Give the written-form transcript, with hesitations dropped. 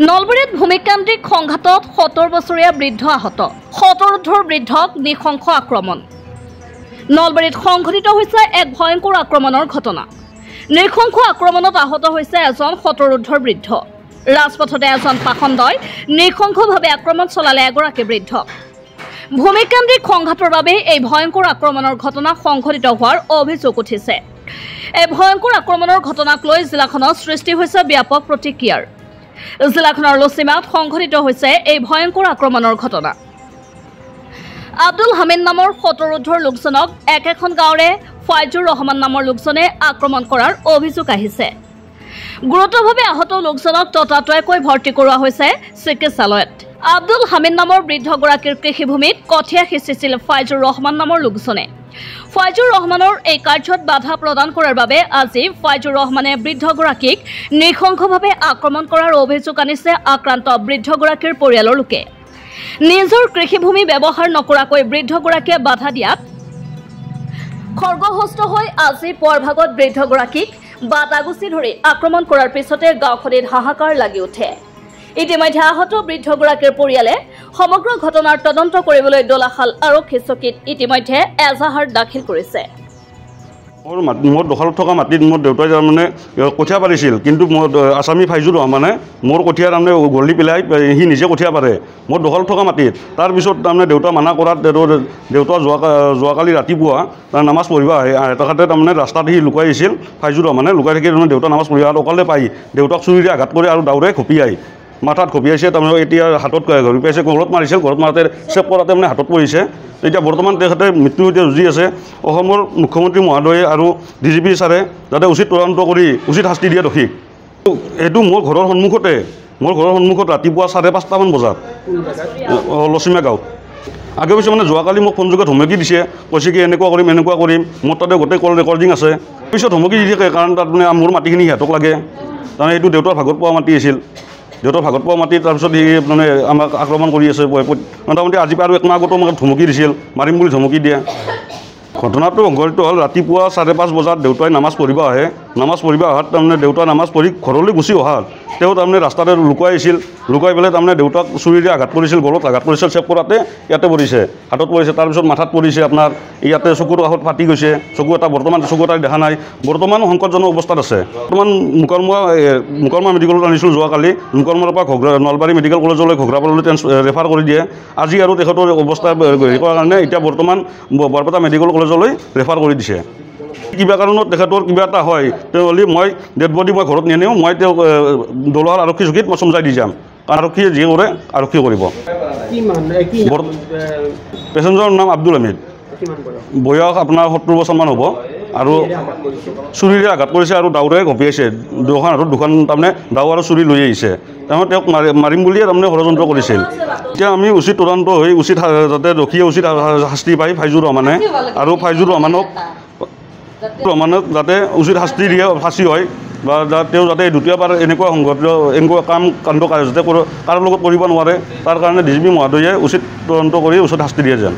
নলবাৰীত ভূমিকেন্দ্ৰিক সংঘাতত ৭০ বছৰীয়া বৃদ্ধ আহত, শতৰুদ্ধৰ বৃদ্ধক নৃশংস আক্ৰমণ। নলবাৰীত সংঘটিত হৈছে এক ভয়ংকৰ আক্ৰমণৰ ঘটনা। নৃশংস আক্ৰমণত আহত হৈছে এজন শতৰুদ্ধৰ বৃদ্ধ। ৰাজপথতে এজন পাখণ্ডই নৃশংসভাৱে আক্ৰমণ চলালে এগৰাকী বৃদ্ধক। ভূমিকেন্দ্ৰিক সংঘাতৰ বাবে এই ভয়ংকৰ আক্ৰমণৰ ঘটনা সংঘটিত হোৱাৰ অভিযোগ উঠিছে। এই ভয়ংকৰ আক্ৰমণৰ ঘটনাক লৈ জিলাখনত সৃষ্টি হৈছে ব্যাপক প্ৰতিক্ৰিয়াৰ। জিলাখনৰ লচিমাত সংঘটিত হৈছে এই ভয়ংকৰ আক্ৰমণৰ ঘটনা। আব্দুল হামিদ নামৰ শতৰুদ্ধৰ লোকজনক একেখন গাঁৱৰে ফাইজুৰ ৰহমান নামৰ লোকজনে আক্ৰমণ কৰাৰ অভিযোগ আহিছে। গুৰুতৰভাৱে আহত লোকজনক ততাতৈয়াকৈ ভৰ্তি কৰোৱা হৈছে চিকিৎসালয়ত। আব্দুল হামিদ নামৰ বৃদ্ধগৰাকীৰ কৃষিভূমিত কঠীয়া সিঁচিছিল ফাইজুৰ ৰহমান নামৰ লোকজনে। ফাইজুৰ ৰহমানৰ এই কাৰ্যত বাধা প্ৰদান কৰাৰ বাবে আজি ফাইজুৰ ৰহমানে বৃদ্ধগৰাকীক নৃশংসভাৱে আক্ৰমণ কৰাৰ অভিযোগ আনিছে আক্ৰান্ত বৃদ্ধগৰাকীৰ পৰিয়ালৰ লোকে। নিজৰ কৃষিভূমি ব্যৱহাৰ নকৰাকৈ বৃদ্ধগৰাকীয়ে বাধা দিয়াত খৰ্গহস্ত হৈ আজি পুৱাৰ ভাগত বৃদ্ধগৰাকীক বাটাগুচি ধৰি আক্ৰমণ কৰাৰ পিছতে গাঁওখনিত হাহাকাৰ লাগি উঠে। ইতিমধ্যে আহত বৃদ্ধগৰাকীৰ পৰিয়ালে সমগ্ৰ ঘটনাৰ তদন্ত কৰিবলৈ দলাশাল আৰক্ষী চকীত ইতিমধ্যে এজাহাৰ দাখিল কৰিছে। মোৰ দখলত থকা মাটিত মোৰ দেউতাই তাৰমানে কঠীয়া পাৰিছিল, কিন্তু আছামী ফাইজুৰ ৰহমানে মোৰ কঠীয়া তাৰমানে গলি পেলাই সি নিজে কঠীয়া পাৰে মোৰ দখলত থকা মাটিত। তাৰপিছত তাৰমানে দেউতা মানা কৰাত দেউতা যোৱাকালি ৰাতিপুৱা নামাজ পঢ়িব আহে তেখেতে তাৰমানে ৰাস্তাত সি লুকাই আহিছিল। ফাইজুৰ ৰহমানে লুকাই থাকি তাৰমানে দেউতা নামাজ পঢ়িব অকলে পাই দেউতাক চুৰিৰে আঘাত কৰি আৰু দাউৰে ঘপিয়াই মাথাত ঘপিয়াইছে। তাৰমানে এতিয়া হাতত ঘূৰি পাইছে, ঘৰত মাৰিছিল, ঘৰত মাৰোঁতে চেপ কৰাতে মানে হাতত পৰিছে। এতিয়া বৰ্তমান তেখেতে মৃত্যুৰ সৈতে যুঁজি আছে। অসমৰ মুখ্যমন্ত্ৰী মহোদয়ে আৰু DGP ছাৰে যাতে উচিত তদন্ত কৰি উচিত শাস্তি দিয়ে দোষীক। এইটো মোৰ ঘৰৰ সন্মুখত ৰাতিপুৱা ৫:৩০ বজাত লচিমা গাঁৱত। আগে পিছে মানে যোৱাকালি মোক ফোনযোগে ধমকি দিছে, কৈছে কি এনেকুৱা কৰিম। মোৰ তাতে গোটেই কল ৰেকৰ্ডিং আছে। পিছত ধমকি দি থাকে কাৰণ তাত মানে মোৰ মাটিখিনি সিহঁতক লাগে। তাৰমানে এইটো দেউতাৰ ভাগত পোৱা মাটি আছিল। দেউতাৰ ভাগত পোৱা মাটি তাৰপিছত সি মানে আমাক আক্ৰমণ কৰি আছে। মোটামুটি আজি আৰু 1 মাহ আগতো মোক ধমকি দিছিল, মাৰিম বুলি ধমকি দিয়ে। ঘটনাটো সংঘটিত হ'ল ৰাতিপুৱা 5:30 বজাত দেউতাই নামাজ পঢ়িব আহে। নামাজ পঢ়িব অহাত তাৰমানে দেউতাই নামাজ পঢ়ি ঘৰলৈ গুচি অহাত তেওঁ তাৰমানে ৰাস্তাতে লুকাই আহিছিল। লুকাই পেলাই তাৰমানে দেউতাক চুৰিৰে আঘাত কৰিছিল, গলত আঘাত কৰিছিল, চেপ কৰাতে ইয়াতে পৰিছে, হাতত পৰিছে, তাৰপিছত মাথাত পৰিছে, আপোনাৰ ইয়াতে চকুৰ কাষত ফাটি গৈছে। বৰ্তমান চকু এটা দেখা নাই, বৰ্তমান সংকটজনক অৱস্থাত আছে। বৰ্তমান মুকৰমা মেডিকেলত আনিছিলোঁ যোৱাকালি। মুকৰমাৰ পৰা নলবাৰী মেডিকেল কলেজলৈ ঘগ্ৰাপাৰালৈ ৰেফাৰ কৰি দিয়ে। আজি আৰু তেখেতৰ অৱস্থা হেৰি কৰাৰ কাৰণে এতিয়া বৰ্তমান বৰপেটা মেডিকেল কলেজলৈ ৰেফাৰ কৰি দিছে। কিবা কাৰণত তেখেতৰ কিবা এটা হয় তেতিয়াহ'লে মই ডেড বডি মই ঘৰত নিনিওঁ, মই তেওঁক দলহাৰ আৰক্ষী চকীত মই চমজাই দি যাম। আৰক্ষীয়ে যি কৰে আৰক্ষীয়ে কৰিব। পেচেঞ্জাৰৰ নাম আব্দুল হামিদ, বয়স আপোনাৰ 70 বছৰমান হ'ব। আৰু চুৰিৰে আঘাত কৰিছে আৰু দাউৰে ঘপিয়াইছে। দুখন তাৰমানে দাউ আৰু চুৰি লৈ আহিছে। তাৰমানে তেওঁক মাৰিম বুলিয়ে তাৰমানে ষড়যন্ত্ৰ কৰিছিল। এতিয়া আমি উচিত তদন্ত হৈ উচিত যাতে দোষীয়ে উচিত শাস্তি পায় ফাইজুৰ ৰহমানে, আৰু ফাইজুৰ ৰহমানক যাতে উচিত শাস্তি দিয়ে, ফাঁচি হয়, বা তেওঁ যাতে দ্বিতীয়বাৰ এনেকুৱা কাণ্ড যাতে কাৰো লগত কৰিব নোৱাৰে, তাৰ কাৰণে DGP মহোদয়ে উচিত তদন্ত কৰি উচিত শাস্তি দিয়ে যেন।